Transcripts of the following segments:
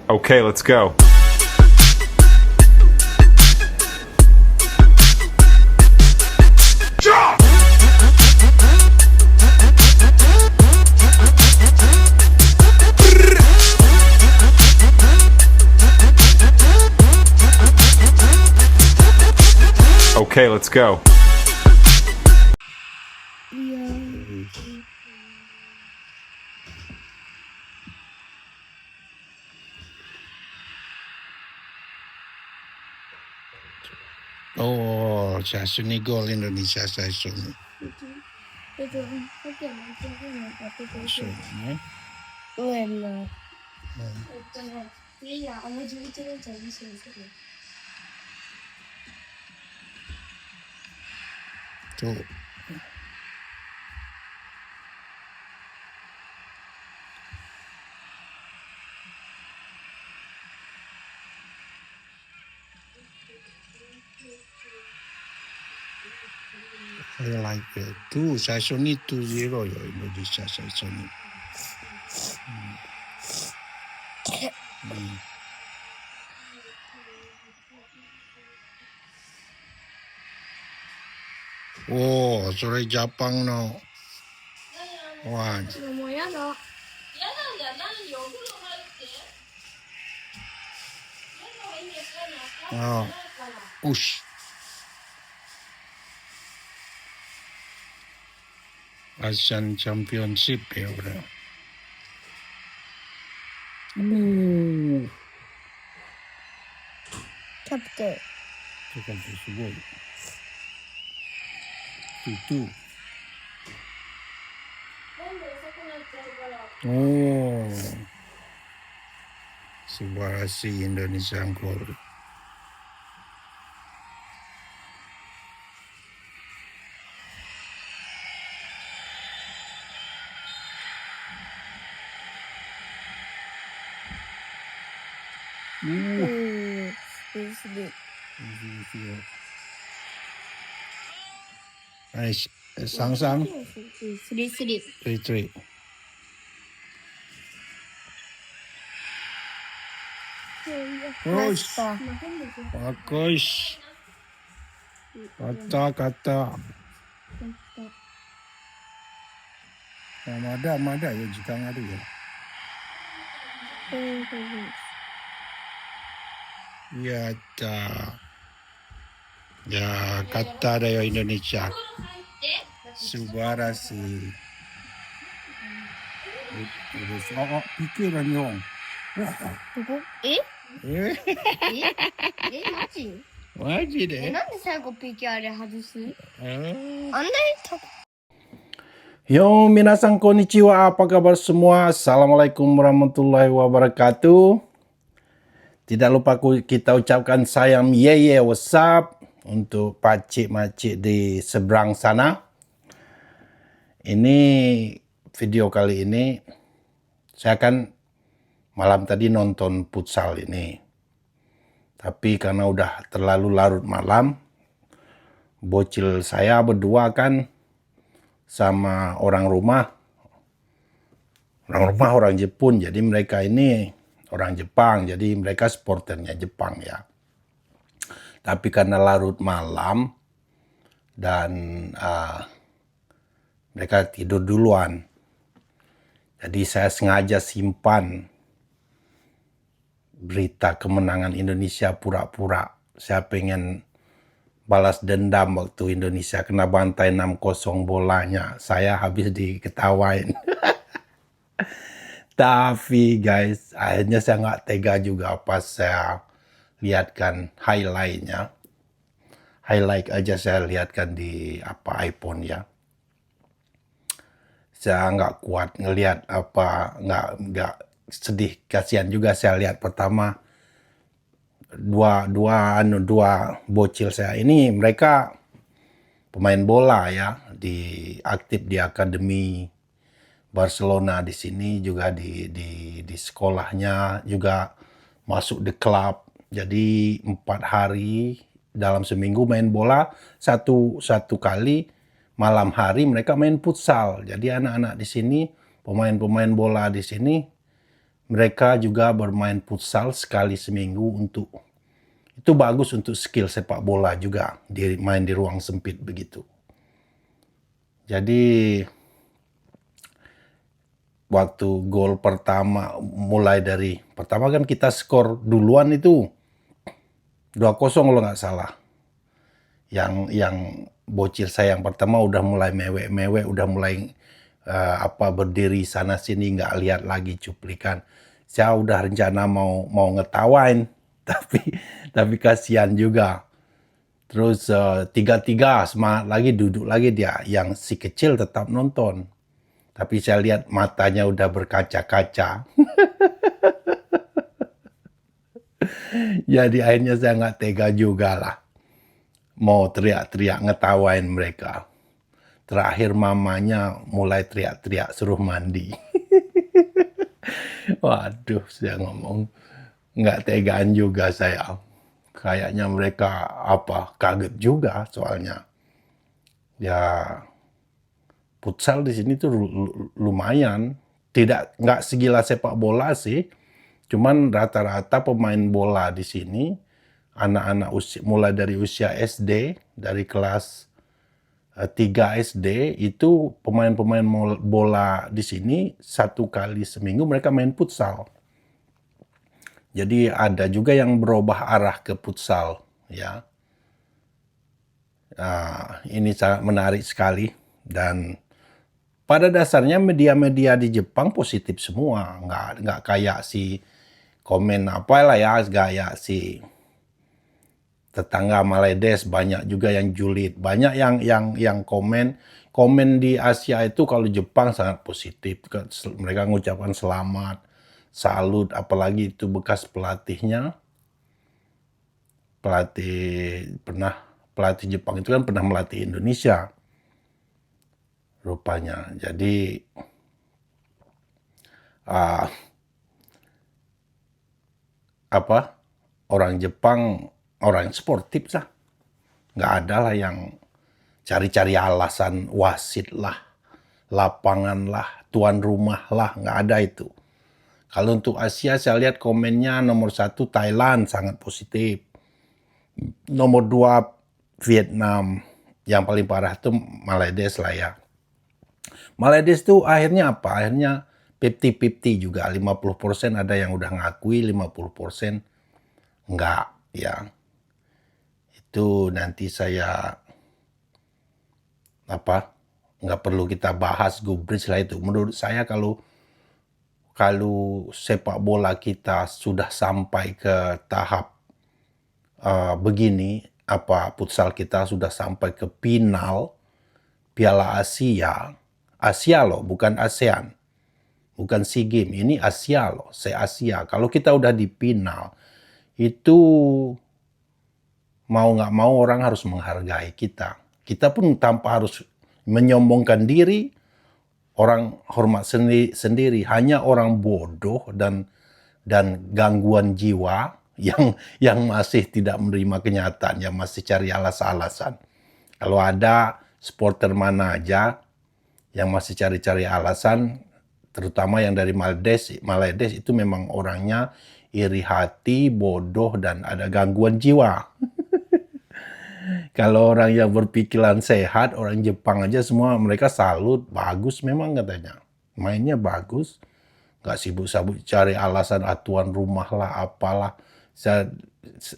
Okay, let's go. Okay, let's go. Oh, Sasuni gol Indonesia Sasuni. Tuh. I like it. Tuh, Sasuni 2-0 ya Indonesia Sasuni. Oh, sore Jepang no. Wah. Oh, push. Asian Championship ya udah. Captain. Itu kan tersebut. Itu. Oh. Subarasi Indonesia gol. Nice. Sang-sang. 3-3. 3-3. Bagus. Bagus. Kata. Mada ya jika ngadu ya. Ya ya kata dari Indonesia. Subarasi. Oh, pikiran dong. Maji deh. なんで最後 PK あれ外す？ Yo, minasan konnichiwa, apa kabar semua? Assalamualaikum warahmatullahi wabarakatuh. Tidak lupa kita ucapkan sayang yeye what's up untuk pakcik-makcik di seberang sana. Ini video kali ini saya kan malam tadi nonton futsal ini. Tapi karena udah terlalu larut malam, bocil saya berdua kan sama orang Jepun, jadi mereka ini orang Jepang, jadi mereka supporternya Jepang ya. Tapi karena larut malam dan mereka tidur duluan, jadi saya sengaja simpan berita kemenangan Indonesia pura-pura. Saya pengen balas dendam waktu Indonesia kena bantai 6-0 bolanya. Saya habis diketawain. Tapi guys, akhirnya saya nggak tega juga pas saya lihatkan highlight-nya. Highlight aja saya lihatkan di iPhone ya. Saya nggak kuat ngelihat nggak sedih, kasihan juga saya lihat pertama dua bocil saya ini, mereka pemain bola ya, aktif di akademi Barcelona di sini, juga di sekolahnya juga masuk di klub. Jadi 4 hari dalam seminggu main bola, satu kali malam hari mereka main futsal. Jadi anak-anak di sini, pemain bola di sini mereka juga bermain futsal sekali seminggu itu bagus untuk skill sepak bola juga, main di ruang sempit begitu. Jadi waktu gol pertama pertama kan kita skor duluan itu 2-0 kalau nggak salah. Yang bocil saya yang pertama udah mulai mewek-mewek, udah mulai berdiri sana sini nggak lihat lagi cuplikan. Saya udah rencana mau ngetawain, tapi kasihan juga. Terus 3-3 semangat lagi, duduk lagi dia. Yang si kecil tetap nonton. Tapi saya lihat matanya udah berkaca-kaca. Jadi akhirnya saya nggak tega juga lah. Mau teriak-teriak ngetawain mereka. Terakhir mamanya mulai teriak-teriak suruh mandi. Waduh, saya ngomong nggak tegaan juga saya. Kayaknya mereka kaget juga soalnya. Ya futsal di sini tuh lumayan. Nggak segila sepak bola sih. Cuman rata-rata pemain bola di sini anak-anak mulai dari usia SD, dari kelas 3 SD itu pemain-pemain bola di sini 1 kali seminggu mereka main futsal. Jadi ada juga yang berubah arah ke futsal, ya. Ini sangat menarik sekali dan pada dasarnya media-media di Jepang positif semua, nggak kayak si komen kayak si tetangga Maledes, banyak juga yang julid, banyak yang komen di Asia itu kalau Jepang sangat positif, mereka mengucapkan selamat, salut, apalagi itu bekas pelatih Jepang itu kan pernah melatih Indonesia rupanya. Jadi orang Jepang orang sportif lah. Nggak ada lah yang cari-cari alasan wasit lah, lapangan lah, tuan rumah lah, nggak ada itu. Kalau untuk Asia saya lihat komennya nomor 1 Thailand sangat positif. Nomor 2 Vietnam. Yang paling parah itu Maledes lah ya. Maledes tuh akhirnya Akhirnya 50-50 juga. 50% ada yang udah ngakui, 50% enggak ya. Itu nanti saya nggak perlu kita bahas gubris lah itu. Menurut saya kalau sepak bola kita sudah sampai ke tahap begini, futsal kita sudah sampai ke final Piala Asia loh, bukan ASEAN, bukan SEA Games, ini Asia loh, se-Asia. Kalau kita udah di final, itu mau nggak mau orang harus menghargai kita. Kita pun tanpa harus menyombongkan diri, orang hormat sendiri. Hanya orang bodoh dan gangguan jiwa yang masih tidak menerima kenyataan, yang masih cari alasan-alasan. Kalau ada supporter mana aja yang masih cari-cari alasan, terutama yang dari Maledes itu memang orangnya iri hati, bodoh, dan ada gangguan jiwa. Kalau orang yang berpikiran sehat, orang Jepang aja semua mereka salut, bagus memang katanya. Mainnya bagus, nggak sibuk-sibuk cari alasan tuan rumah lah, apalah. Saya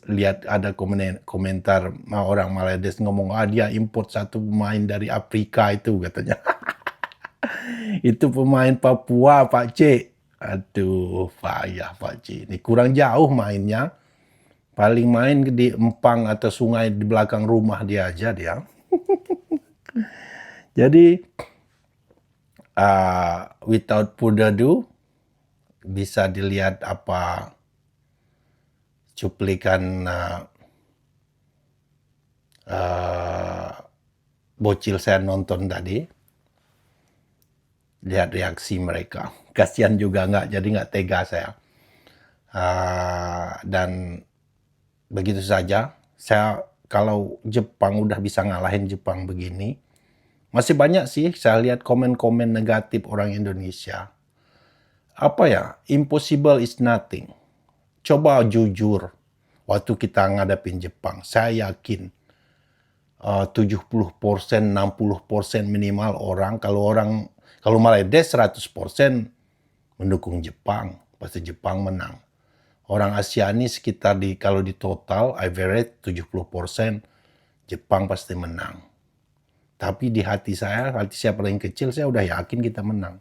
lihat ada komentar orang Maledes ngomong, dia import 1 pemain dari Afrika itu katanya. Itu pemain Papua, Pak C. Aduh, payah Pak C. Ini kurang jauh mainnya. Paling main di empang atau sungai di belakang rumah dia aja dia. Jadi, without further ado, bisa dilihat cuplikan bocil saya nonton tadi. Lihat reaksi mereka. Kasihan juga jadi nggak tega saya. Dan begitu saja. Kalau Jepang udah bisa ngalahin Jepang begini, masih banyak sih saya lihat komen-komen negatif orang Indonesia. impossible is nothing. Coba jujur, waktu kita ngadapin Jepang, saya yakin 70%, 60% minimal kalau Malaysia 100% mendukung Jepang, pasti Jepang menang. Orang Asia ini sekitar kalau di total average 70% Jepang pasti menang. Tapi di hati saya paling kecil, saya udah yakin kita menang.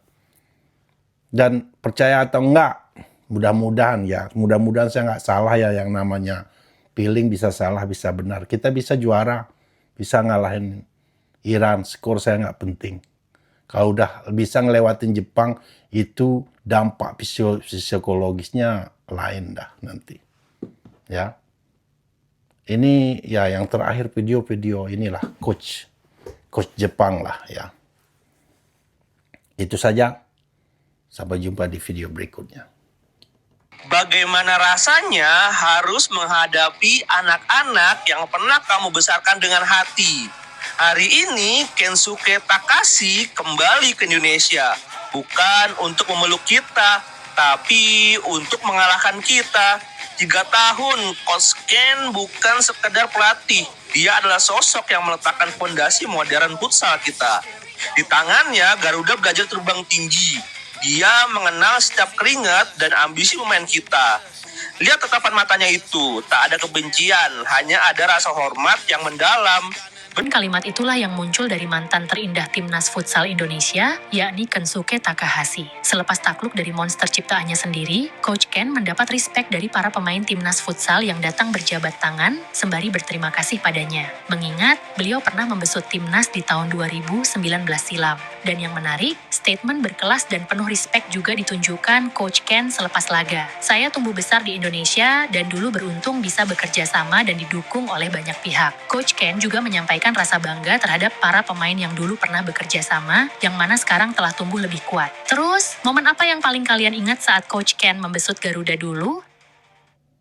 Dan percaya atau enggak, mudah-mudahan saya nggak salah ya, yang namanya feeling bisa salah, bisa benar. Kita bisa juara, bisa ngalahin Iran, skor saya nggak penting. Kalau udah bisa ngelewatin Jepang, itu dampak psikologisnya lain dah nanti. Ya. Ini ya yang terakhir video inilah coach Jepang lah ya. Itu saja. Sampai jumpa di video berikutnya. Bagaimana rasanya harus menghadapi anak-anak yang pernah kamu besarkan dengan hati? Hari ini Kensuke Takahashi kembali ke Indonesia. Bukan untuk memeluk kita, tapi untuk mengalahkan kita. 3 tahun, Coach Ken bukan sekedar pelatih. Dia adalah sosok yang meletakkan fondasi modern futsal kita. Di tangannya, Garuda belajar terbang tinggi. Dia mengenal setiap keringat dan ambisi pemain kita. Lihat tatapan matanya itu, tak ada kebencian, hanya ada rasa hormat yang mendalam. Kalimat itulah yang muncul dari mantan terindah timnas futsal Indonesia, yakni Kensuke Takahashi. Selepas takluk dari monster ciptaannya sendiri, Coach Ken mendapat respect dari para pemain timnas futsal yang datang berjabat tangan sembari berterima kasih padanya. Mengingat, beliau pernah membesut timnas di tahun 2019 silam. Dan yang menarik, statement berkelas dan penuh respect juga ditunjukkan Coach Ken selepas laga. Saya tumbuh besar di Indonesia dan dulu beruntung bisa bekerja sama dan didukung oleh banyak pihak. Coach Ken juga menyampaikan rasa bangga terhadap para pemain yang dulu pernah bekerja sama, yang mana sekarang telah tumbuh lebih kuat. Terus, momen apa yang paling kalian ingat saat Coach Ken membesut Garuda dulu?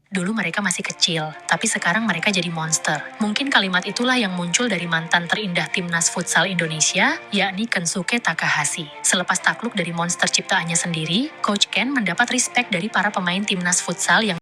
Dulu mereka masih kecil, tapi sekarang mereka jadi monster. Mungkin kalimat itulah yang muncul dari mantan terindah timnas futsal Indonesia, yakni Kensuke Takahashi. Selepas takluk dari monster ciptaannya sendiri, Coach Ken mendapat respect dari para pemain timnas futsal yang